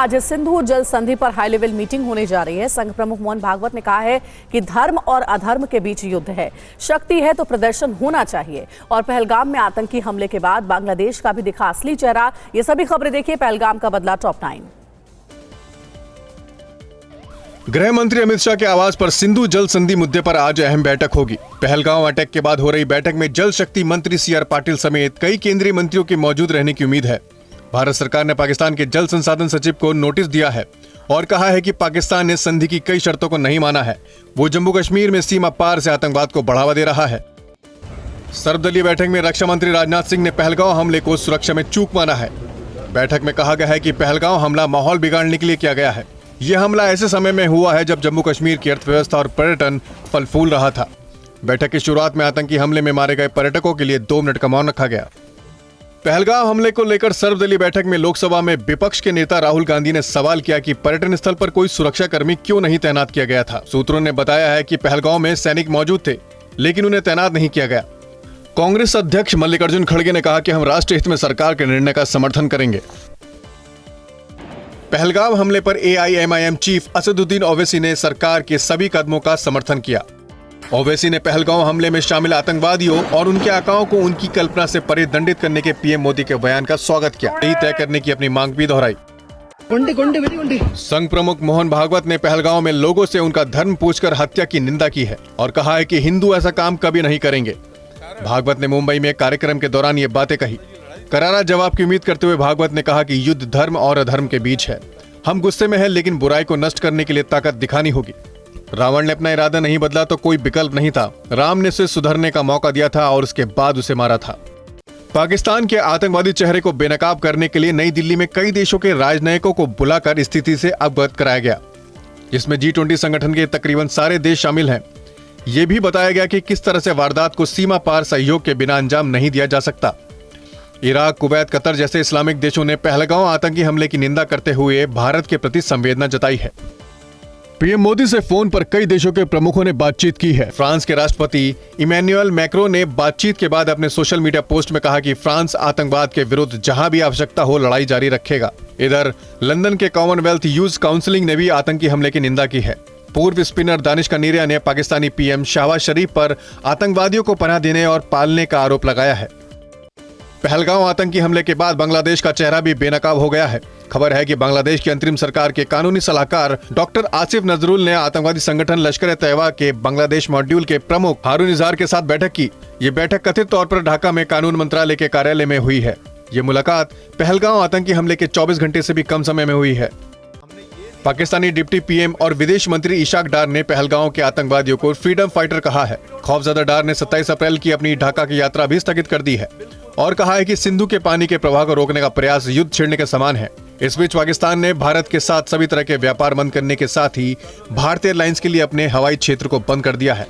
आज सिंधु जल संधि पर हाई लेवल मीटिंग होने जा रही है। संघ प्रमुख मोहन भागवत ने कहा है कि धर्म और अधर्म के बीच युद्ध है, शक्ति है तो प्रदर्शन होना चाहिए। और पहलगाम में आतंकी हमले के बाद बांग्लादेश का भी दिखा असली चेहरा। ये सभी खबरें देखिए पहलगाम का बदला टॉप 9। गृह मंत्री अमित शाह के आवास पर सिंधु जल संधि मुद्दे पर आज अहम बैठक होगी। पहलगाम अटैक के बाद हो रही बैठक में जल शक्ति मंत्री सीआर पाटिल समेत कई केंद्रीय मंत्रियों के मौजूद रहने की उम्मीद है। भारत सरकार ने पाकिस्तान के जल संसाधन सचिव को नोटिस दिया है और कहा है कि पाकिस्तान ने संधि की कई शर्तों को नहीं माना है। वो जम्मू कश्मीर में सीमा पार से आतंकवाद को बढ़ावा दे रहा है। सर्वदलीय बैठक में रक्षा मंत्री राजनाथ सिंह ने पहलगाम हमले को सुरक्षा में चूक माना है। बैठक में कहा गया है कि पहलगाम हमला माहौल बिगाड़ने के लिए किया गया है। यह हमला ऐसे समय में हुआ है जब जम्मू कश्मीर की अर्थव्यवस्था और पर्यटन फल फूल रहा था। बैठक की शुरुआत में आतंकी हमले में मारे गए पर्यटकों के लिए 2 मिनट का मौन रखा गया। पहलगाम हमले को लेकर सर्वदलीय बैठक में लोकसभा में विपक्ष के नेता राहुल गांधी ने सवाल किया कि पर्यटन स्थल पर कोई सुरक्षाकर्मी क्यों नहीं तैनात किया गया था। सूत्रों ने बताया है कि पहलगाम में सैनिक मौजूद थे, लेकिन उन्हें तैनात नहीं किया गया। कांग्रेस अध्यक्ष मल्लिकार्जुन खड़गे ने कहा कि हम राष्ट्र हित में सरकार के निर्णय का समर्थन करेंगे। पहलगाम हमले पर AIMIM चीफ असदुद्दीन ओवैसी ने सरकार के सभी कदमों का समर्थन किया। ओवैसी ने पहलगाम हमले में शामिल आतंकवादियों और उनके आकाओं को उनकी कल्पना से परे दंडित करने के पीएम मोदी के बयान का स्वागत किया। यही तय करने की अपनी मांग भी दोहराई। संघ प्रमुख मोहन भागवत ने पहलगाम में लोगों से उनका धर्म पूछकर हत्या की निंदा की है और कहा है कि हिंदू ऐसा काम कभी नहीं करेंगे। भागवत ने मुंबई में कार्यक्रम के दौरान ये बातें कही। करारा जवाब की उम्मीद करते हुए भागवत ने कहा कि युद्ध धर्म और अधर्म के बीच है। हम गुस्से में हैं, लेकिन बुराई को नष्ट करने के लिए ताकत दिखानी होगी। रावण ने अपना इरादा नहीं बदला तो कोई विकल्प नहीं था। राम ने उसे सुधरने का मौका दिया था और उसके बाद उसे मारा था। पाकिस्तान के आतंकवादी चेहरे को बेनकाब करने के लिए नई दिल्ली में कई देशों के राजनयिकों को बुलाकर स्थिति से अवगत कराया गया, जिसमें G20 संगठन के तकरीबन सारे देश शामिल हैं। ये भी बताया गया कि किस तरह से वारदात को सीमा पार सहयोग के बिना अंजाम नहीं दिया जा सकता। इराक, कुवैत, कतर जैसे इस्लामिक देशों ने पहलगाम आतंकी हमले की निंदा करते हुए भारत के प्रति संवेदना जताई है। पीएम मोदी से फोन पर कई देशों के प्रमुखों ने बातचीत की है। फ्रांस के राष्ट्रपति इमैनुअल मैक्रों ने बातचीत के बाद अपने सोशल मीडिया पोस्ट में कहा कि फ्रांस आतंकवाद के विरुद्ध जहां भी आवश्यकता हो लड़ाई जारी रखेगा। इधर लंदन के कॉमनवेल्थ यूथ काउंसिल ने भी आतंकी हमले की निंदा की है। पूर्व स्पिनर दानिश कनेरिया ने पाकिस्तानी पीएम शहबाज शरीफ पर आतंकवादियों को पनाह देने और पालने का आरोप लगाया है। पहलगाम आतंकी हमले के बाद बांग्लादेश का चेहरा भी बेनकाब हो गया है। खबर है कि बांग्लादेश की अंतरिम सरकार के कानूनी सलाहकार डॉक्टर आसिफ नजरुल ने आतंकवादी संगठन लश्कर-ए-तैयबा के बांग्लादेश मॉड्यूल के प्रमुख हारून इजहार के साथ बैठक की। ये बैठक कथित तौर पर ढाका में कानून मंत्रालय के कार्यालय में हुई है। ये मुलाकात पहलगाम आतंकी हमले के 24 घंटे से भी कम समय में हुई है। पाकिस्तानी डिप्टी पीएम और विदेश मंत्री इशाक डार ने पहलगाम के आतंकवादियों को फ्रीडम फाइटर कहा है। खौफजदा डार ने 27 अप्रैल की अपनी ढाका की यात्रा भी स्थगित कर दी है और कहा है कि सिंधु के पानी के प्रवाह को रोकने का प्रयास युद्ध छेड़ने के समान है। इस बीच पाकिस्तान ने भारत के साथ सभी तरह के व्यापार बंद करने के साथ ही भारतीय एयरलाइंस के लिए अपने हवाई क्षेत्र को बंद कर दिया है।